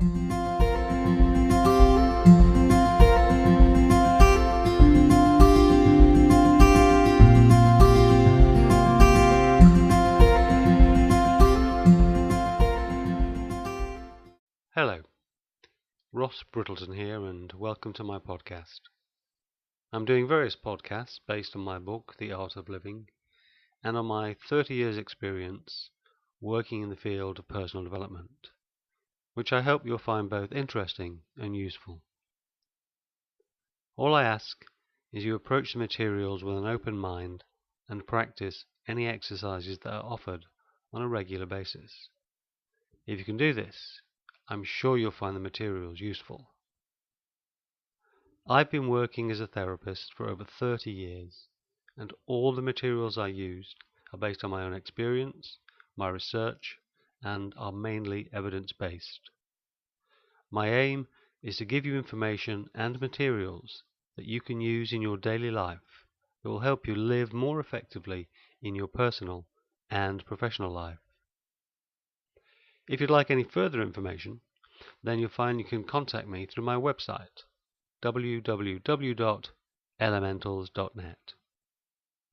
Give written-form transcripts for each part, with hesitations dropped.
Hello, Ross Brittleton here, and welcome to my podcast. I'm doing various podcasts based on my book, The Art of Living, and on my 30 years experience working in the field of personal development, which I hope you'll find both interesting and useful. All I ask is you approach the materials with an open mind and practice any exercises that are offered on a regular basis. If you can do this, I'm sure you'll find the materials useful. I've been working as a therapist for over 30 years, and all the materials I used are based on my own experience, my research, and are mainly evidence-based. My aim is to give you information and materials that you can use in your daily life that will help you live more effectively in your personal and professional life. If you'd like any further information, then you'll find you can contact me through my website, www.elementals.net.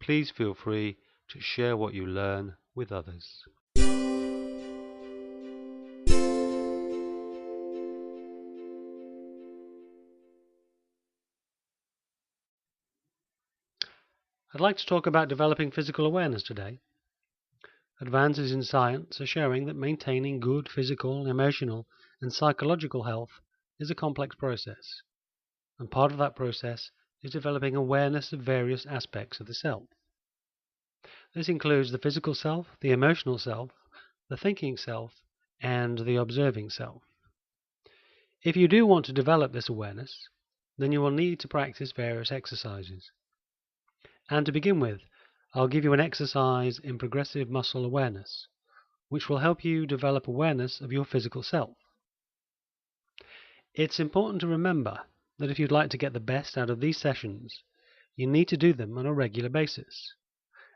Please feel free to share what you learn with others. I'd like to talk about developing physical awareness today. Advances in science are showing that maintaining good physical, emotional, and psychological health is a complex process, and part of that process is developing awareness of various aspects of the self. This includes the physical self, the emotional self, the thinking self, and the observing self. If you do want to develop this awareness, then you will need to practice various exercises. And to begin with, I'll give you an exercise in progressive muscle awareness, which will help you develop awareness of your physical self. It's important to remember that if you'd like to get the best out of these sessions, you need to do them on a regular basis.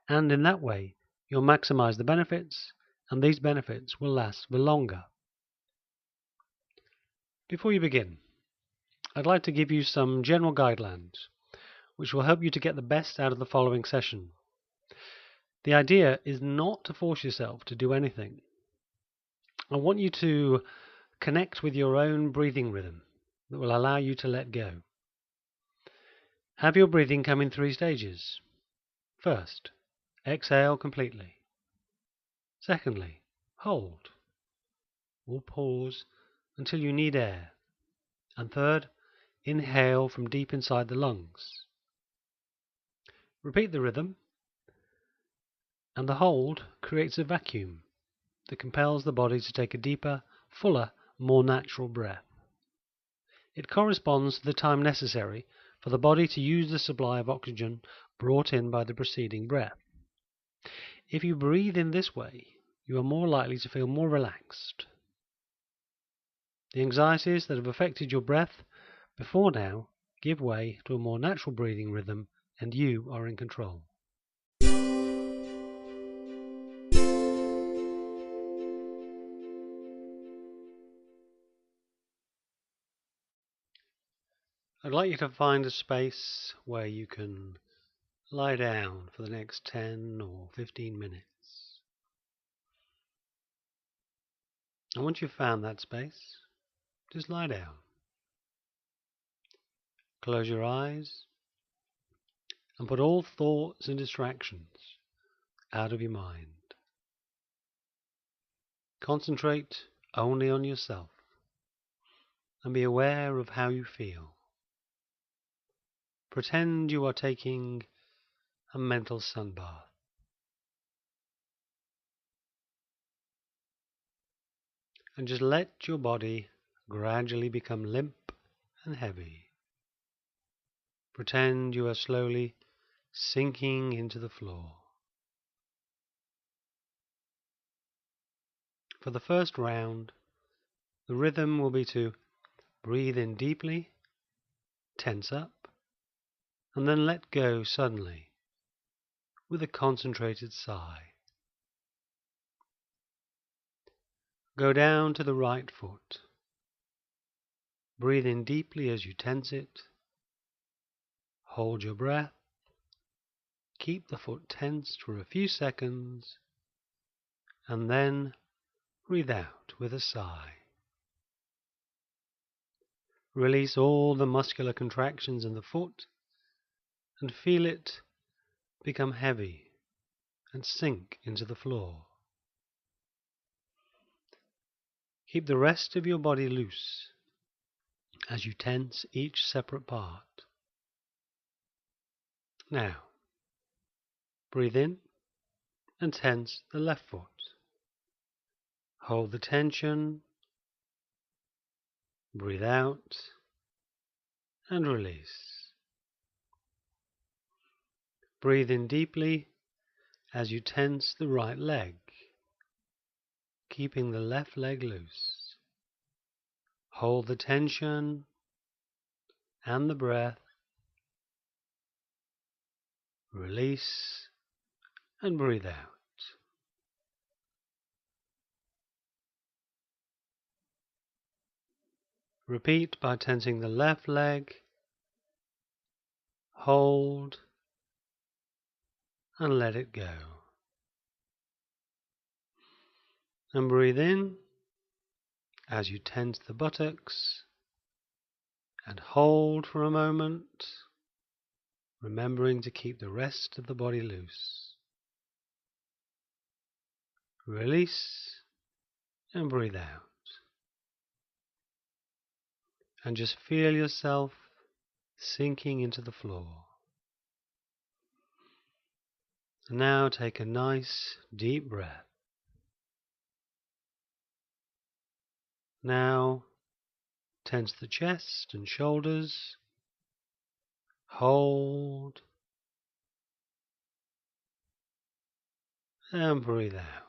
And in that way, you'll maximize the benefits, and these benefits will last for longer. Before you begin, I'd like to give you some general guidelines, which will help you to get the best out of the following session. The idea is not to force yourself to do anything. I want you to connect with your own breathing rhythm that will allow you to let go. Have your breathing come in 3 stages. First, exhale completely. Secondly, hold or pause until you need air. And third, inhale from deep inside the lungs. Repeat the rhythm, and the hold creates a vacuum that compels the body to take a deeper, fuller, more natural breath. It corresponds to the time necessary for the body to use the supply of oxygen brought in by the preceding breath. If you breathe in this way, you are more likely to feel more relaxed. The anxieties that have affected your breath before now give way to a more natural breathing rhythm, and you are in control. I'd like you to find a space where you can lie down for the next 10 or 15 minutes. And once you've found that space, just lie down. Close your eyes and put all thoughts and distractions out of your mind. Concentrate only on yourself and be aware of how you feel. Pretend you are taking a mental sunbath. And just let your body gradually become limp and heavy. Pretend you are slowly sinking into the floor. For the first round, the rhythm will be to breathe in deeply, tense up, and then let go suddenly with a concentrated sigh. Go down to the right foot Breathe in deeply as you tense it. Hold your breath. Keep the foot tensed for a few seconds, and then breathe out with a sigh. Release all the muscular contractions in the foot and feel it become heavy and sink into the floor. Keep the rest of your body loose as you tense each separate part. Now, breathe in and tense the left foot. Hold the tension, breathe out, and release. Breathe in deeply as you tense the right leg, keeping the left leg loose. Hold the tension and the breath. Release and breathe out. Repeat by tensing the left leg. Hold and let it go. And breathe in as you tense the buttocks and hold for a moment, remembering to keep the rest of the body loose. Release and breathe out. And just feel yourself sinking into the floor. And now take a nice deep breath. Now tense the chest and shoulders. Hold and breathe out.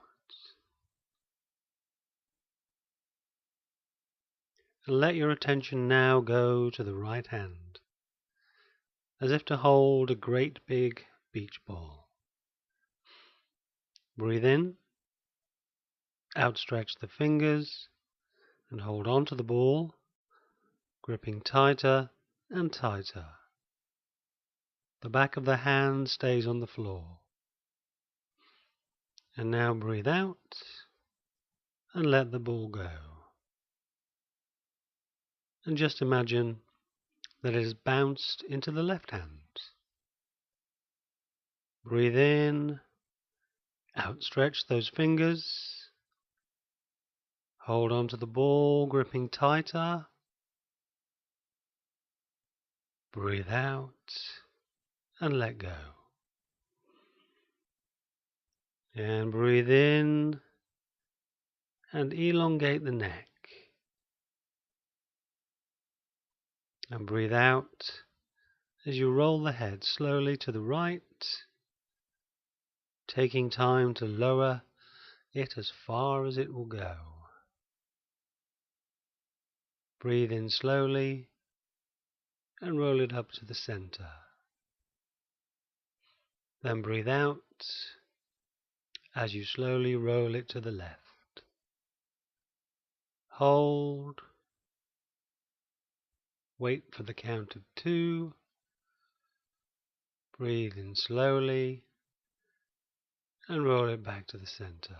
And let your attention now go to the right hand, as if to hold a great big beach ball. Breathe in, outstretch the fingers, and hold on to the ball, gripping tighter and tighter. The back of the hand stays on the floor. And now breathe out and let the ball go. And just imagine that it has bounced into the left hand. Breathe in, outstretch those fingers, hold on to the ball, gripping tighter. Breathe out and let go. And breathe in and elongate the neck. And breathe out as you roll the head slowly to the right, taking time to lower it as far as it will go. Breathe in slowly and roll it up to the center. Then breathe out as you slowly roll it to the left. Hold. Wait for the count of 2. Breathe in slowly and roll it back to the center.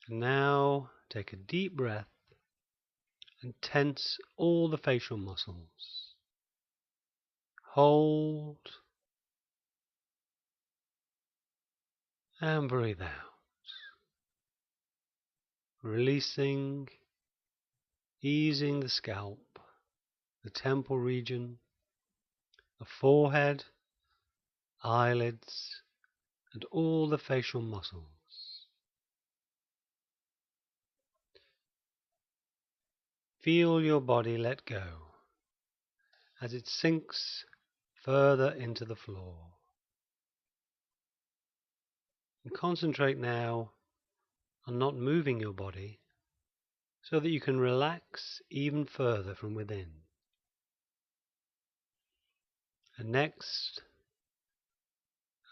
And now take a deep breath and tense all the facial muscles. Hold and breathe out. Releasing, easing the scalp, the temple region, the forehead, eyelids, and all the facial muscles. Feel your body let go as it sinks further into the floor. And concentrate now on not moving your body so that you can relax even further from within. And next,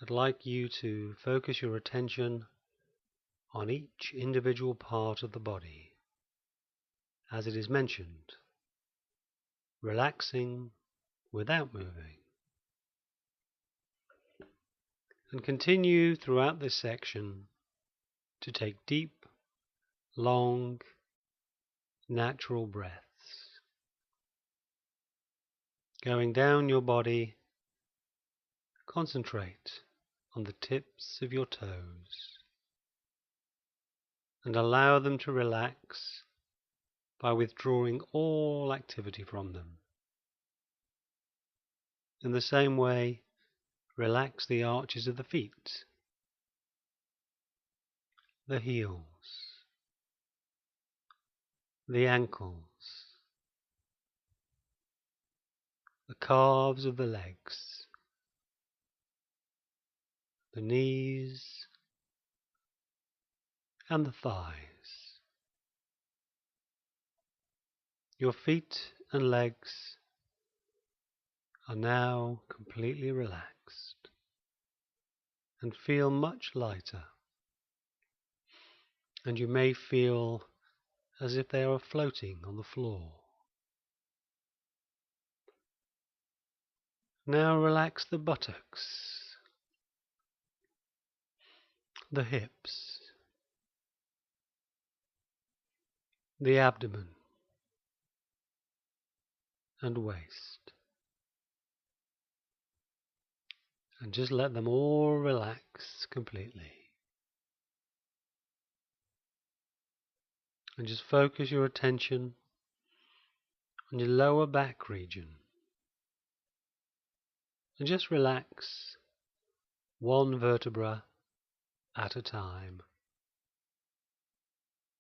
I'd like you to focus your attention on each individual part of the body. as it is mentioned, relaxing without moving. And continue throughout this section to take deep, long, natural breaths, going down your body. Concentrate on the tips of your toes and allow them to relax by withdrawing all activity from them. In the same way, relax the arches of the feet, the heels, the ankles, the calves of the legs, the knees, and the thighs. Your feet and legs are now completely relaxed and feel much lighter, and you may feel as if they are floating on the floor. Now relax the buttocks, the hips, the abdomen and waist, and just let them all relax completely. And just focus your attention on your lower back region, and just relax one vertebra at a time,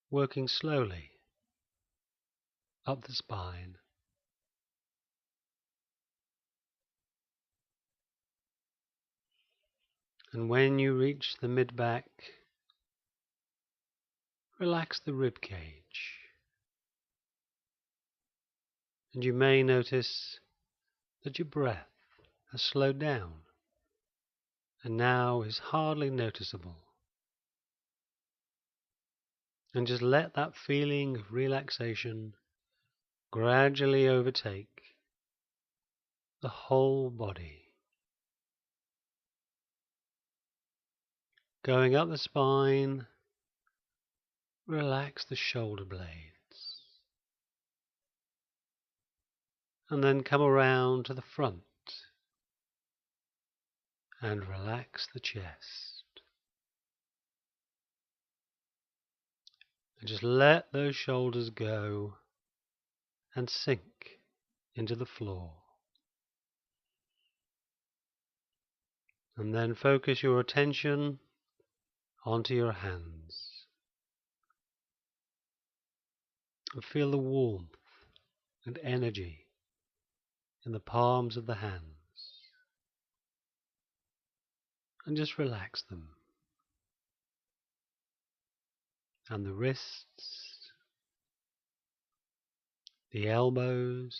working slowly up the spine. And when you reach the mid-back, relax the rib cage. And you may notice that your breath has slowed down and now is hardly noticeable. And just let that feeling of relaxation gradually overtake the whole body. Going up the spine, relax the shoulder blades. And then come around to the front and relax the chest. And just let those shoulders go and sink into the floor. And then focus your attention onto your hands. And feel the warmth and energy in the palms of the hands. And just relax them. And the wrists, the elbows,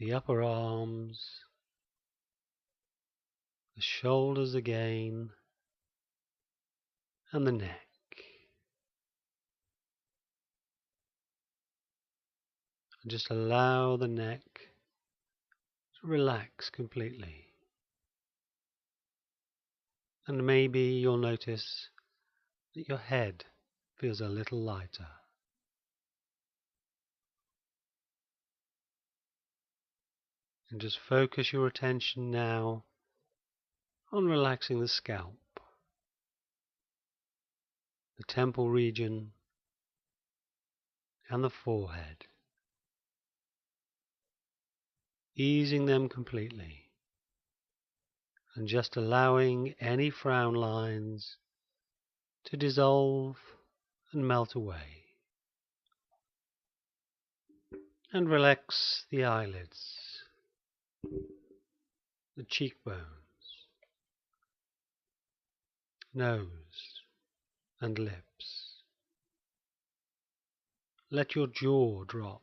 the upper arms, the shoulders again, and the neck. And just allow the neck to relax completely. And maybe you'll notice that your head feels a little lighter. And just focus your attention now on relaxing the scalp, the temple region, and the forehead, easing them completely, and just allowing any frown lines to dissolve and melt away. And relax the eyelids, the cheekbones, nose and lips. Let your jaw drop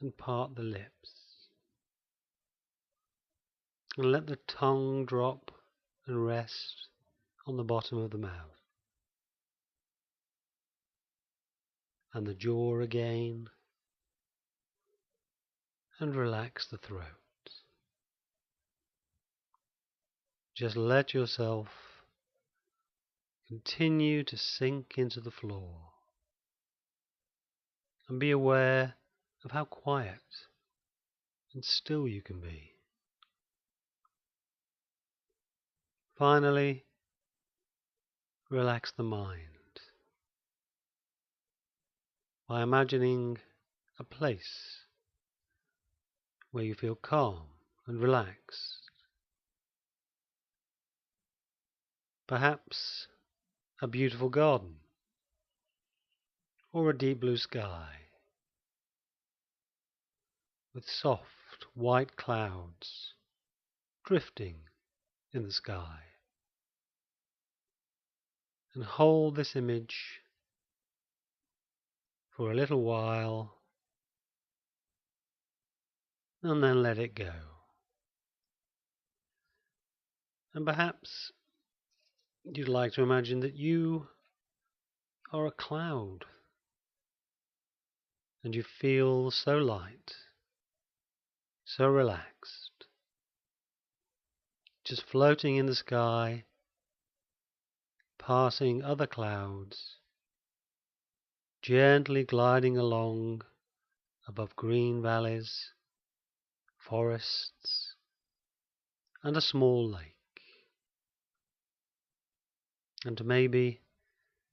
and part the lips. And let the tongue drop and rest on the bottom of the mouth. and the jaw again, and relax the throat. Just let yourself continue to sink into the floor and be aware of how quiet and still you can be. Finally, relax the mind by imagining a place where you feel calm and relaxed. Perhaps a beautiful garden or a deep blue sky with soft white clouds drifting in the sky. And hold this image for a little while and then let it go. And perhaps you'd like to imagine that you are a cloud and you feel so light, so relaxed, just floating in the sky, passing other clouds, gently gliding along above green valleys, forests, and a small lake. And maybe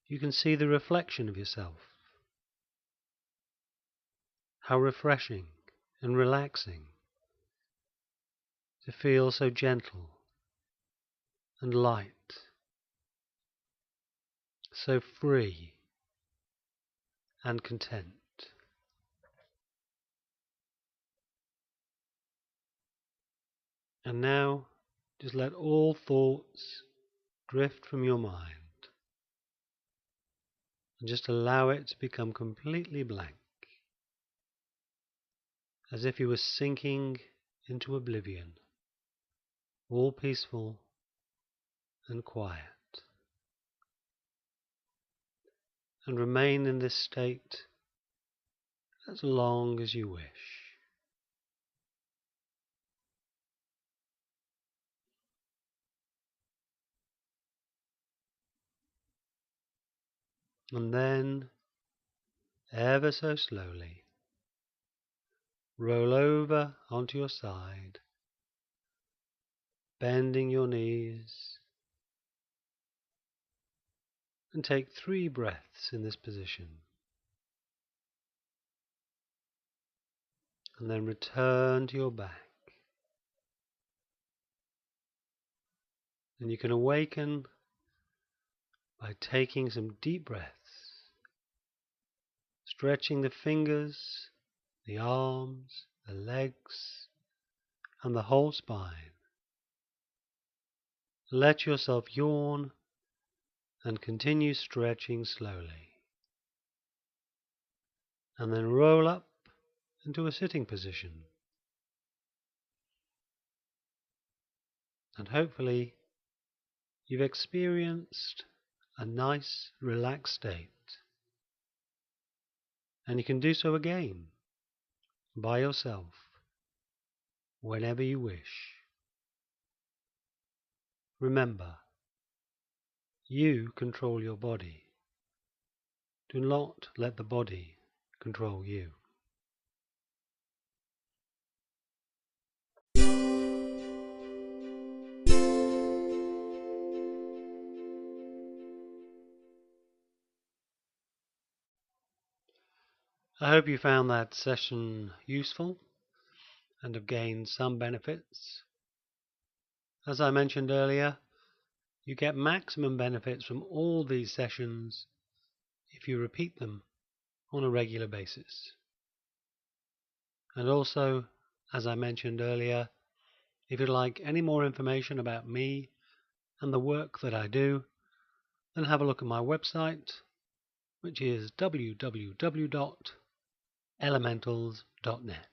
you can see the reflection of yourself. How refreshing and relaxing to feel so gentle and light, so free and content. And now just let all thoughts drift from your mind and just allow it to become completely blank, as if you were sinking into oblivion, all peaceful and quiet. And remain in this state as long as you wish. And then, ever so slowly, roll over onto your side, bending your knees, and take 3 breaths in this position. And then return to your back. And you can awaken by taking some deep breaths, stretching the fingers, the arms, the legs, and the whole spine. Let yourself yawn and continue stretching slowly. And then roll up into a sitting position. And hopefully you've experienced a nice, relaxed state. And you can do so again, by yourself, whenever you wish. Remember, you control your body. Do not let the body control you. I hope you found that session useful and have gained some benefits. As I mentioned earlier, you get maximum benefits from all these sessions if you repeat them on a regular basis. And also, as I mentioned earlier, if you'd like any more information about me and the work that I do, then have a look at my website, which is www.elementals.net.